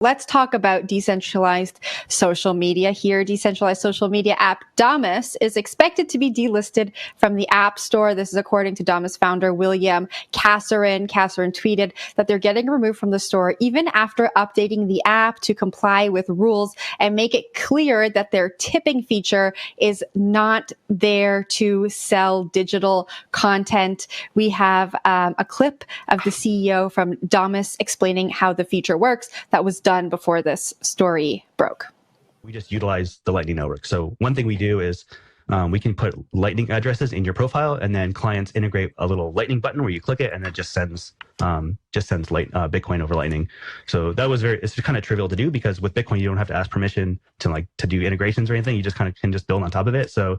Let's talk about decentralized social media here. Decentralized social media app Damus is expected to be delisted from the App Store. This is according to Damus founder William Kasserin. Kasserin tweeted that they're getting removed from the store even after updating the app to comply with rules and make it clear that their tipping feature is not there to sell digital content. We have a clip of the CEO from Damus explaining how the feature works that was done before this story broke. We just utilize the Lightning Network. So one thing we do is we can put Lightning addresses in your profile, and then clients integrate a little Lightning button where you click it, and it just sends Bitcoin over Lightning. So that was it's kind of trivial to do, because with Bitcoin you don't have to ask permission to do integrations or anything. You just kind of can just build on top of it. So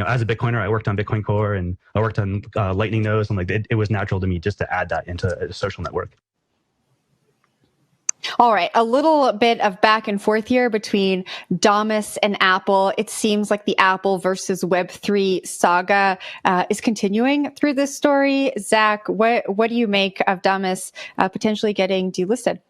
as a Bitcoiner, I worked on Bitcoin Core and I worked on Lightning nodes, and it was natural to me just to add that into a social network. All right, a little bit of back and forth here between Damus and Apple. It seems like the Apple versus Web3 saga is continuing through this story. Zach, what do you make of Damus potentially getting delisted?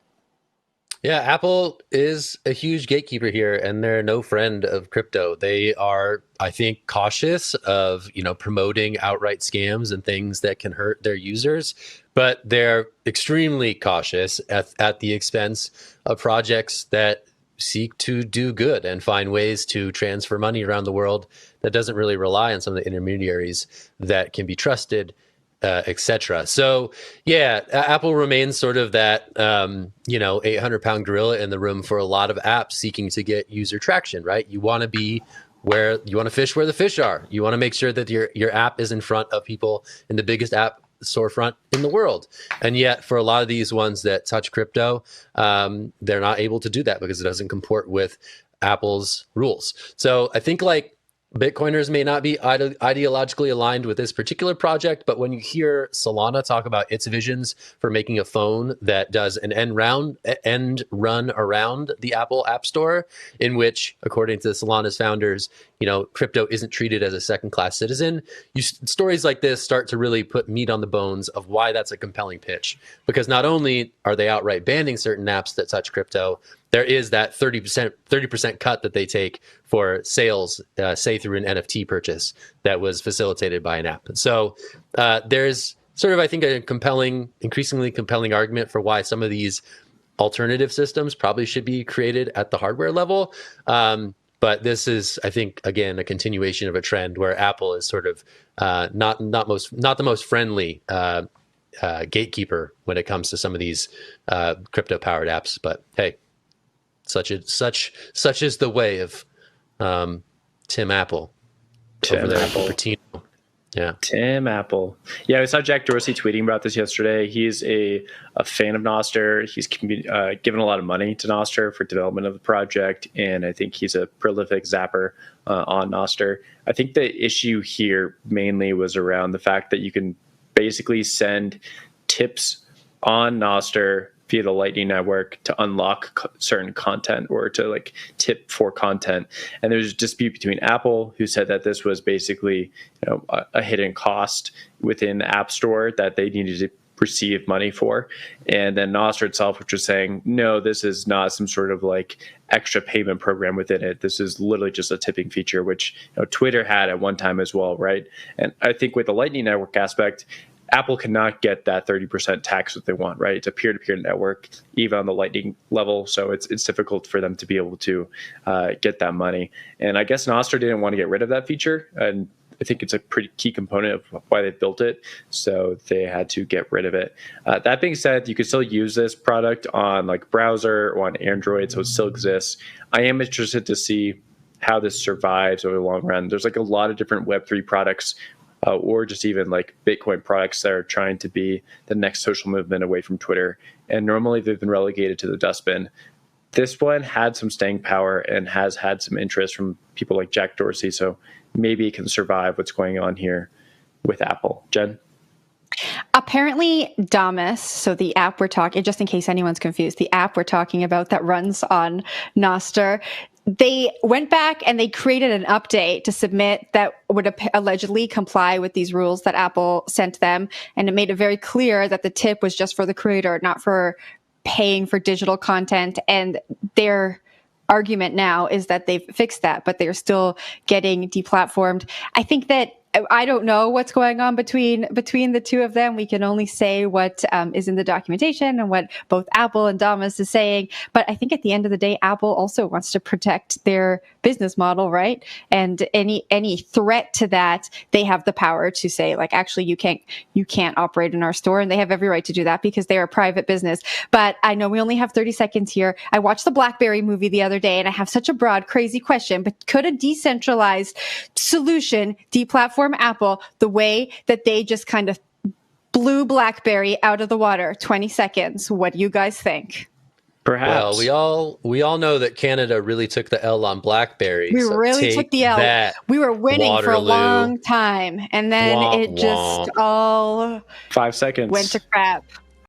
Yeah, Apple is a huge gatekeeper here, and they're no friend of crypto. They are, I think, cautious of, promoting outright scams and things that can hurt their users, but they're extremely cautious at the expense of projects that seek to do good and find ways to transfer money around the world that doesn't really rely on some of the intermediaries that can be trusted, etc. So yeah, Apple remains sort of that 800-pound gorilla in the room for a lot of apps seeking to get user traction, right? You want to be fish where the fish are. You want to make sure that your app is in front of people in the biggest app storefront in the world. And yet for a lot of these ones that touch crypto, they're not able to do that because it doesn't comport with Apple's rules. So I think Bitcoiners may not be ideologically aligned with this particular project, but when you hear Solana talk about its visions for making a phone that does an end run around the Apple App Store, in which, according to Solana's founders, crypto isn't treated as a second-class citizen, stories like this start to really put meat on the bones of why that's a compelling pitch. Because not only are they outright banning certain apps that touch crypto, there is that 30% cut that they take for sales, say through an NFT purchase that was facilitated by an app. So there's sort of, I think, increasingly compelling argument for why some of these alternative systems probably should be created at the hardware level. But this is, I think, again, a continuation of a trend where Apple is sort of not the most friendly gatekeeper when it comes to some of these crypto-powered apps. But hey, such is the way of Tim Apple. Tim Apple. Yeah. Tim Apple. Yeah, I saw Jack Dorsey tweeting about this yesterday. He's a fan of Nostr. He's given a lot of money to Nostr for development of the project, and I think he's a prolific zapper on Nostr. I think the issue here mainly was around the fact that you can basically send tips on Nostr via the Lightning Network to unlock certain content or to tip for content. And there's a dispute between Apple, who said that this was basically a hidden cost within the App Store that they needed to receive money for, and then Nostr itself, which was saying, no, this is not some sort of extra payment program within it. This is literally just a tipping feature, which Twitter had at one time as well, right? And I think with the Lightning Network aspect, Apple cannot get that 30% tax that they want, right? It's a peer-to-peer network, even on the Lightning level. So it's difficult for them to be able to get that money. And I guess Nostr didn't want to get rid of that feature. And I think it's a pretty key component of why they built it. So they had to get rid of it. That being said, you can still use this product on browser or on Android. So it still exists. I am interested to see how this survives over the long run. There's a lot of different Web3 products or just even Bitcoin products that are trying to be the next social movement away from Twitter. And normally they've been relegated to the dustbin. This one had some staying power and has had some interest from people like Jack Dorsey. So maybe it can survive what's going on here with Apple. Jen? Apparently Damus, so the app we're talking, just in case anyone's confused, the app we're talking about that runs on Nostr, they went back and they created an update to submit that would allegedly comply with these rules that Apple sent them. And it made it very clear that the tip was just for the creator, not for paying for digital content, and their argument now is that they've fixed that, but they're still getting deplatformed. I think that I don't know what's going on between the two of them. We can only say what is in the documentation and what both Apple and Damus is saying. But I think at the end of the day, Apple also wants to protect their business model, right? And any threat to that, they have the power to say, like, actually, you can't operate in our store, and they have every right to do that because they are a private business. But I know we only have 30 seconds here. I watched the BlackBerry movie the other day, and I have such a broad, crazy question. But could a decentralized solution deplatform Apple the way that they just kind of blew BlackBerry out of the water? 20 seconds. What do you guys think? Perhaps. Well, we all know that Canada really took the L on BlackBerry. We really took the L. We were winning Waterloo. for a long time, and then it just all 5 seconds went to crap.